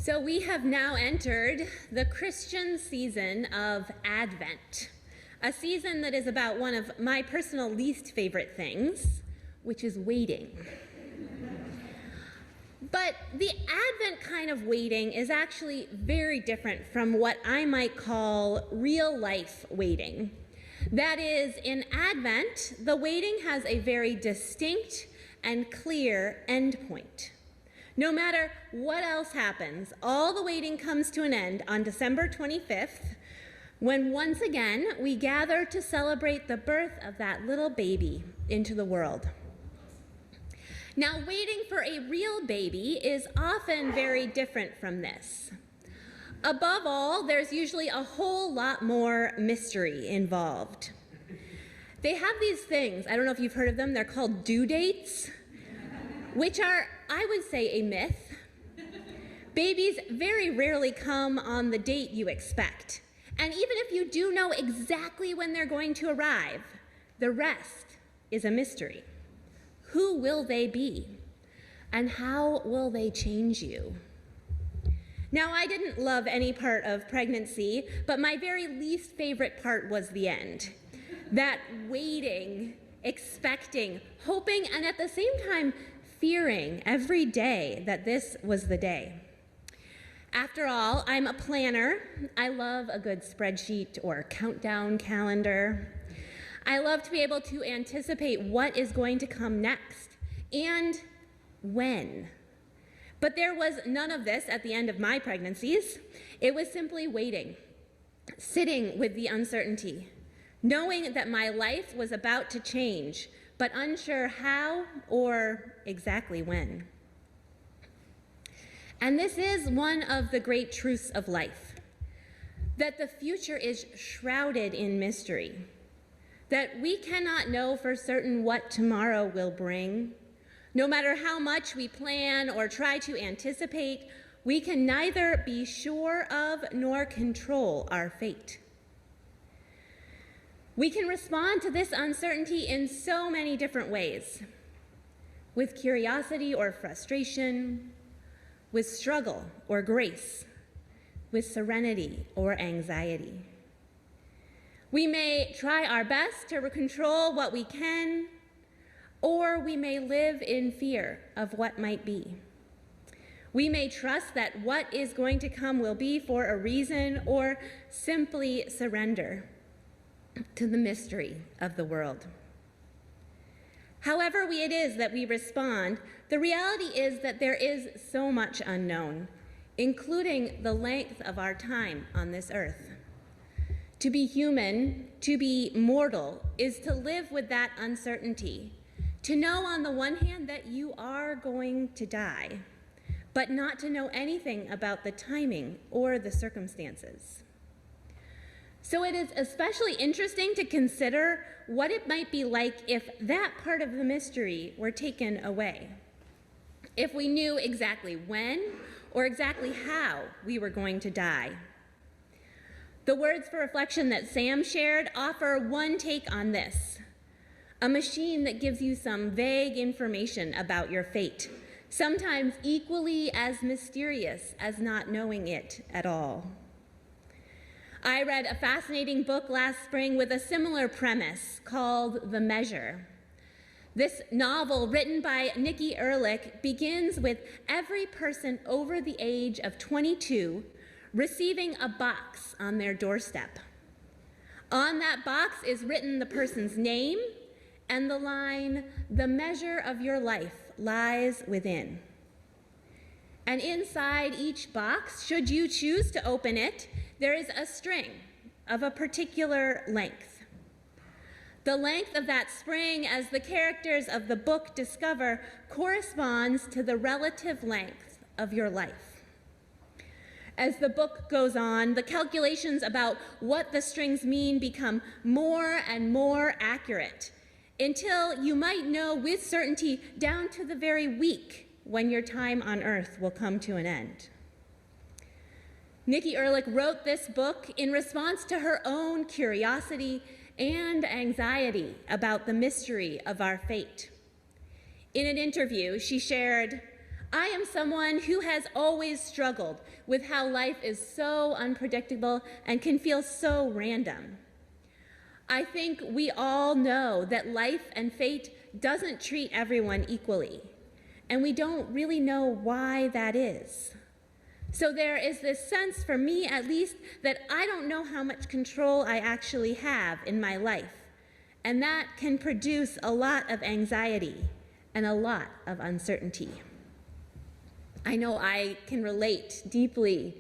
So we have now entered the Christian season of Advent, a season that is about one of my personal least favorite things, which is waiting. But the Advent kind of waiting is actually very different from what I might call real-life waiting. That is, in Advent, the waiting has a very distinct and clear endpoint. No matter what else happens, all the waiting comes to an end on December 25th, when once again we gather to celebrate the birth of that little baby into the world. Now, waiting for a real baby is often very different from this. Above all, there's usually a whole lot more mystery involved. They have these things, I don't know if you've heard of them, they're called due dates, which are, I would say, a myth. Babies very rarely come on the date you expect. And even if you do know exactly when they're going to arrive, the rest is a mystery. Who will they be? And how will they change you? Now, I didn't love any part of pregnancy, but my very least favorite part was the end. That waiting, expecting, hoping, and at the same time, fearing every day that this was the day. After all, I'm a planner. I love a good spreadsheet or countdown calendar. I love to be able to anticipate what is going to come next and when. But there was none of this at the end of my pregnancies. It was simply waiting, sitting with the uncertainty, knowing that my life was about to change, but unsure how or exactly when. And this is one of the great truths of life, that the future is shrouded in mystery, that we cannot know for certain what tomorrow will bring. No matter how much we plan or try to anticipate, we can neither be sure of nor control our fate. We can respond to this uncertainty in so many different ways, with curiosity or frustration, with struggle or grace, with serenity or anxiety. We may try our best to control what we can, or we may live in fear of what might be. We may trust that what is going to come will be for a reason, or simply surrender to the mystery of the world. However it is that we respond, the reality is that there is so much unknown, including the length of our time on this earth. To be human, to be mortal, is to live with that uncertainty, to know on the one hand that you are going to die, but not to know anything about the timing or the circumstances. So it is especially interesting to consider what it might be like if that part of the mystery were taken away. If we knew exactly when or exactly how we were going to die. The words for reflection that Sam shared offer one take on this. A machine that gives you some vague information about your fate, sometimes equally as mysterious as not knowing it at all. I read a fascinating book last spring with a similar premise called The Measure. This novel, written by Nikki Ehrlich, begins with every person over the age of 22 receiving a box on their doorstep. On that box is written the person's name and the line, "The measure of your life lies within." And inside each box, should you choose to open it, there is a string of a particular length. The length of that string, as the characters of the book discover, corresponds to the relative length of your life. As the book goes on, the calculations about what the strings mean become more and more accurate, until you might know with certainty down to the very week when your time on earth will come to an end. Nikki Ehrlich wrote this book in response to her own curiosity and anxiety about the mystery of our fate. In an interview, she shared, I am someone who has always struggled with how life is so unpredictable and can feel so random. I think we all know that life and fate doesn't treat everyone equally, and we don't really know why that is. So there is this sense, for me at least, that I don't know how much control I actually have in my life, and that can produce a lot of anxiety and a lot of uncertainty. I know I can relate deeply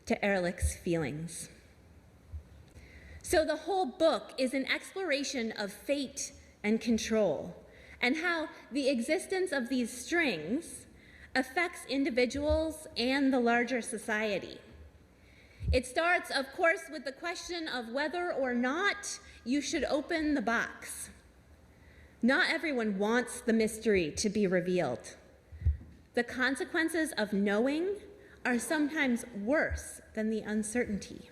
to Ehrlich's feelings. So the whole book is an exploration of fate and control, and how the existence of these strings affects individuals and the larger society. It starts, of course, with the question of whether or not you should open the box. Not everyone wants the mystery to be revealed. The consequences of knowing are sometimes worse than the uncertainty.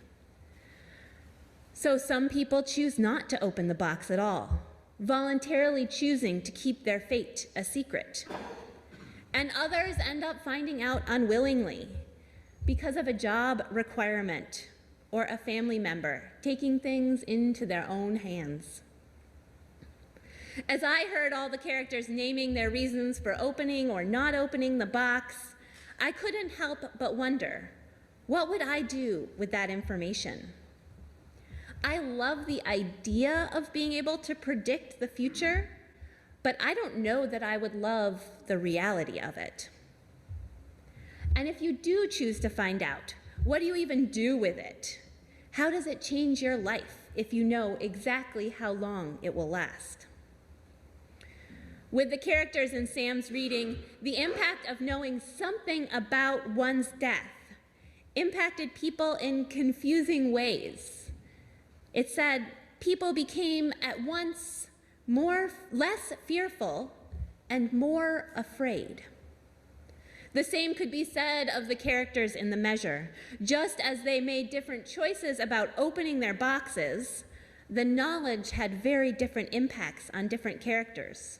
So some people choose not to open the box at all, voluntarily choosing to keep their fate a secret. And others end up finding out unwillingly because of a job requirement or a family member taking things into their own hands. As I heard all the characters naming their reasons for opening or not opening the box, I couldn't help but wonder, what would I do with that information? I love the idea of being able to predict the future, but I don't know that I would love the reality of it. And if you do choose to find out, what do you even do with it? How does it change your life if you know exactly how long it will last? With the characters in Sam's reading, the impact of knowing something about one's death impacted people in confusing ways. It said people became at once less fearful and more afraid. The same could be said of the characters in the measure. Just as they made different choices about opening their boxes, the knowledge had very different impacts on different characters.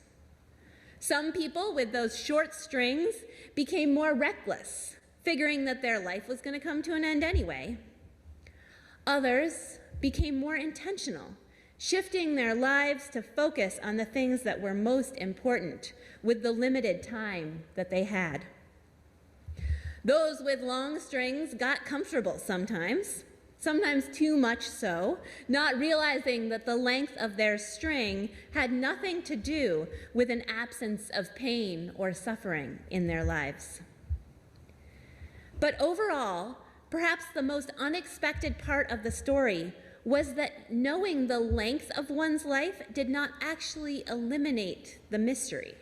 Some people with those short strings became more reckless, figuring that their life was going to come to an end anyway. Others became more intentional, shifting their lives to focus on the things that were most important with the limited time that they had. Those with long strings got comfortable sometimes too much so, not realizing that the length of their string had nothing to do with an absence of pain or suffering in their lives. But overall, perhaps the most unexpected part of the story was that knowing the length of one's life did not actually eliminate the mystery.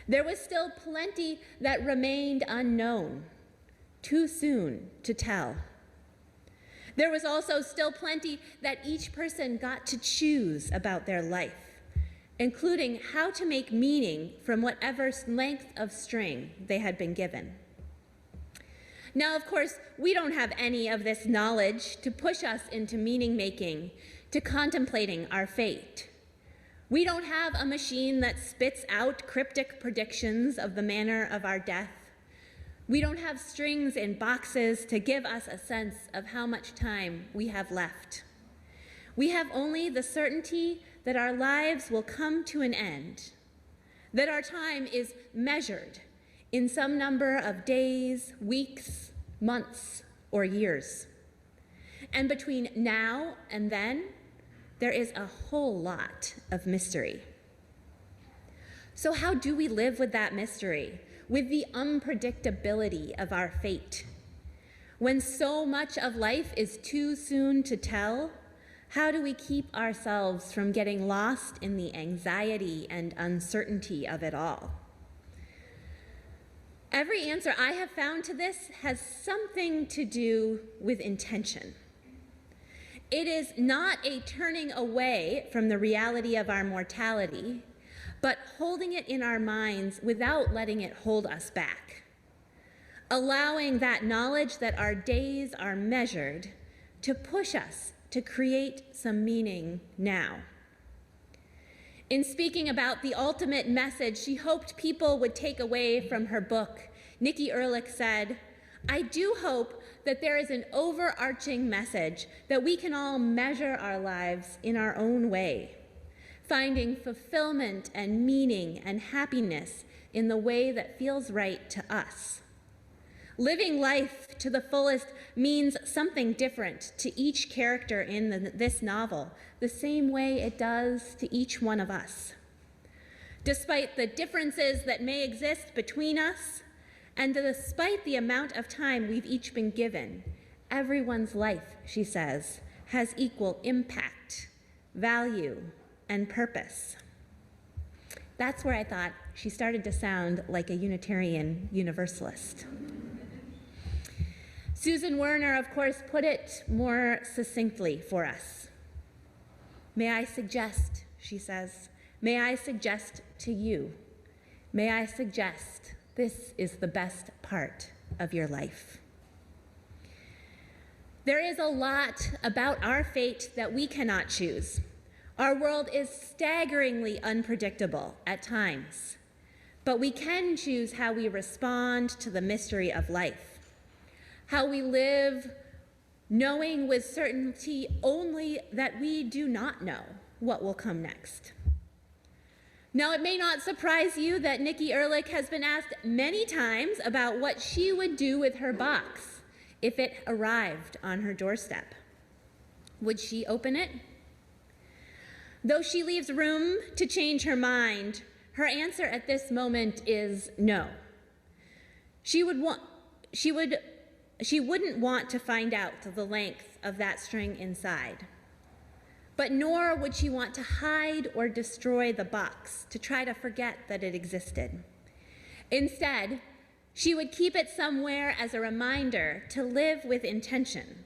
There was still plenty that remained unknown, too soon to tell. There was also still plenty that each person got to choose about their life, including how to make meaning from whatever length of string they had been given. Now, of course, we don't have any of this knowledge to push us into meaning-making, to contemplating our fate. We don't have a machine that spits out cryptic predictions of the manner of our death. We don't have strings in boxes to give us a sense of how much time we have left. We have only the certainty that our lives will come to an end, that our time is measured in some number of days, weeks, months, or years. And between now and then, there is a whole lot of mystery. So how do we live with that mystery, with the unpredictability of our fate? When so much of life is too soon to tell, how do we keep ourselves from getting lost in the anxiety and uncertainty of it all? Every answer I have found to this has something to do with intention. It is not a turning away from the reality of our mortality, but holding it in our minds without letting it hold us back. Allowing that knowledge that our days are measured to push us to create some meaning now. In speaking about the ultimate message she hoped people would take away from her book, Nikki Erlich said, "I do hope that there is an overarching message that we can all measure our lives in our own way, finding fulfillment and meaning and happiness in the way that feels right to us. Living life to the fullest means something different to each character in this novel, the same way it does to each one of us. Despite the differences that may exist between us, and despite the amount of time we've each been given, everyone's life," she says, "has equal impact, value, and purpose." That's where I thought she started to sound like a Unitarian Universalist. Susan Werner, of course, put it more succinctly for us. "May I suggest," she says, "may I suggest to you, may I suggest this is the best part of your life." There is a lot about our fate that we cannot choose. Our world is staggeringly unpredictable at times, but we can choose how we respond to the mystery of life, how we live knowing with certainty only that we do not know what will come next. Now, it may not surprise you that Nikki Erlich has been asked many times about what she would do with her box if it arrived on her doorstep. Would she open it? Though she leaves room to change her mind, her answer at this moment is no. She wouldn't want to find out the length of that string inside. But nor would she want to hide or destroy the box to try to forget that it existed. Instead, she would keep it somewhere as a reminder to live with intention,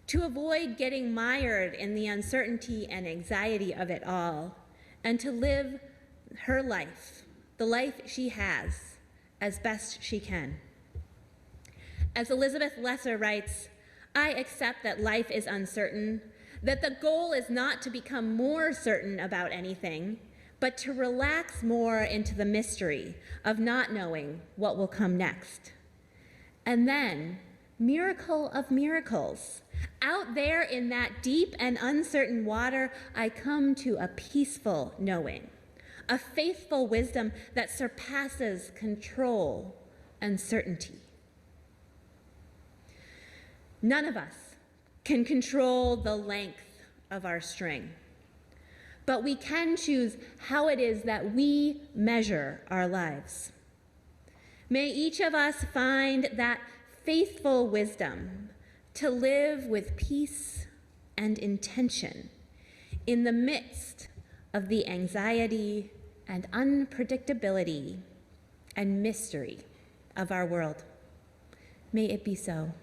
to avoid getting mired in the uncertainty and anxiety of it all, and to live her life, the life she has, as best she can. As Elizabeth Lesser writes, "I accept that life is uncertain, that the goal is not to become more certain about anything, but to relax more into the mystery of not knowing what will come next. And then, miracle of miracles, out there in that deep and uncertain water, I come to a peaceful knowing, a faithful wisdom that surpasses control and certainty." None of us can control the length of our string, but we can choose how it is that we measure our lives. May each of us find that faithful wisdom to live with peace and intention in the midst of the anxiety and unpredictability and mystery of our world. May it be so.